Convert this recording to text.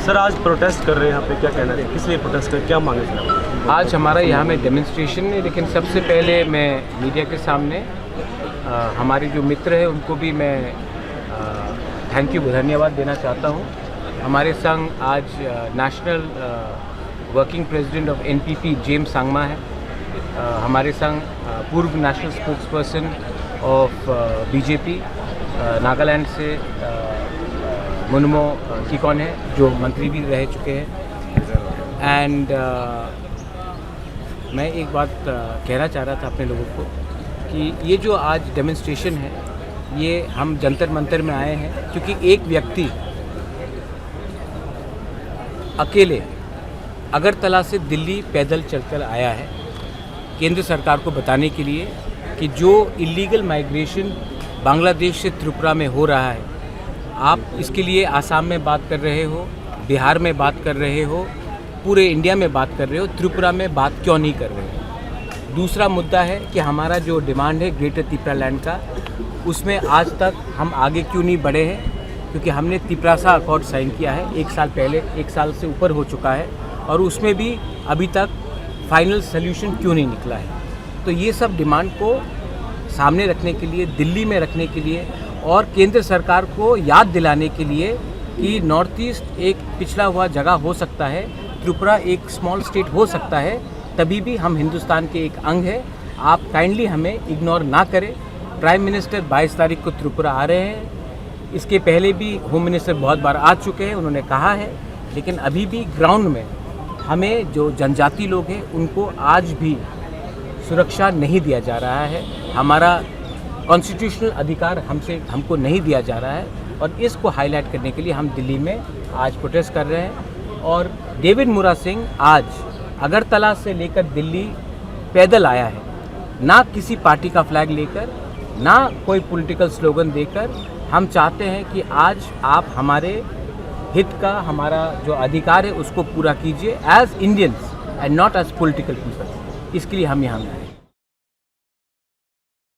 Sir आज protest कर रहे हैं यहाँ पे, क्या कहना है, किस लिए प्रोटेस्ट कर, क्या मांगे सर? आज हमारा यहाँ में डेमोन्स्ट्रेशन है, लेकिन सबसे पहले मैं मीडिया के सामने हमारे जो मित्र हैं उनको भी मैं थैंक यू धन्यवाद देना चाहता हूँ। हमारे संग आज national working president of NPP James Sangma है, हमारे संग पूर्व national spokes person of BJP Nagaland से मुनमो किकॉन है, जो मंत्री भी रह चुके हैं। एंड मैं एक बात कहना चाह रहा था अपने लोगों को कि ये जो आज डेमोन्स्ट्रेशन है ये हम जंतर मंतर में आए हैं क्योंकि एक व्यक्ति अकेले अगरतला से दिल्ली पैदल चलकर आया है केंद्र सरकार को बताने के लिए कि जो इलीगल माइग्रेशन बांग्लादेश से त्रिपुरा में हो रहा है, आप इसके लिए आसाम में बात कर रहे हो, बिहार में बात कर रहे हो, पूरे इंडिया में बात कर रहे हो, त्रिपुरा में बात क्यों नहीं कर रहे हो। दूसरा मुद्दा है कि हमारा जो डिमांड है ग्रेटर त्रिपुरा लैंड का, उसमें आज तक हम आगे क्यों नहीं बढ़े हैं, क्योंकि हमने त्रिपुरा अकॉर्ड साइन किया है 1 साल पहले, 1 साल से ऊपर हो चुका है, और उसमें भी अभी तक फाइनल सोल्यूशन क्यों नहीं निकला है। तो ये सब डिमांड को सामने रखने के लिए, दिल्ली में रखने के लिए और केंद्र सरकार को याद दिलाने के लिए कि नॉर्थ ईस्ट एक पिछड़ा हुआ जगह हो सकता है, त्रिपुरा एक स्मॉल स्टेट हो सकता है, तभी भी हम हिंदुस्तान के एक अंग है। आप काइंडली हमें इग्नोर ना करें। प्राइम मिनिस्टर 22 तारीख को त्रिपुरा आ रहे हैं, इसके पहले भी होम मिनिस्टर बहुत बार आ चुके हैं, उन्होंने कहा है, लेकिन अभी भी ग्राउंड में हमें जो जनजाति लोग हैं उनको आज भी सुरक्षा नहीं दिया जा रहा है। हमारा कॉन्स्टिट्यूशनल अधिकार हमको नहीं दिया जा रहा है, और इसको हाईलाइट करने के लिए हम दिल्ली में आज प्रोटेस्ट कर रहे हैं। और डेविड मुरा सिंह आज अगरतला से लेकर दिल्ली पैदल आया है, ना किसी पार्टी का फ्लैग लेकर, ना कोई पॉलिटिकल स्लोगन देकर। हम चाहते हैं कि आज आप हमारे हित का, हमारा जो अधिकार है उसको पूरा कीजिए as Indians and not as political people. इसके लिए हम यहाँ हैं।